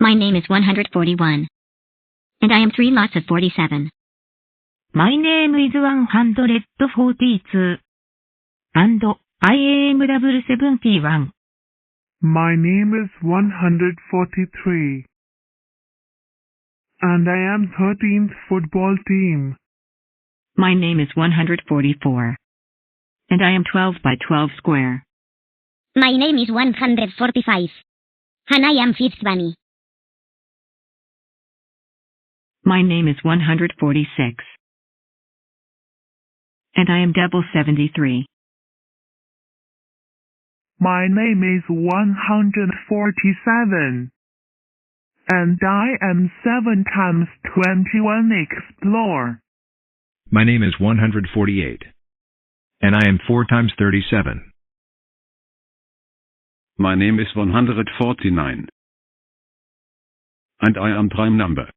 My name is 141. And I am 3 lots of 47. My name is 142. And I am double 71. My name is 143. And I am 13th football team. My name is 144. And I am 12 by 12 square. My name is 145. And I am 5th bunny. My name is 146. And I am double 73. My name is 147. And I am 7 times 21 explore. My name is 148. And I am 4 times 37. My name is 149. And I am prime number.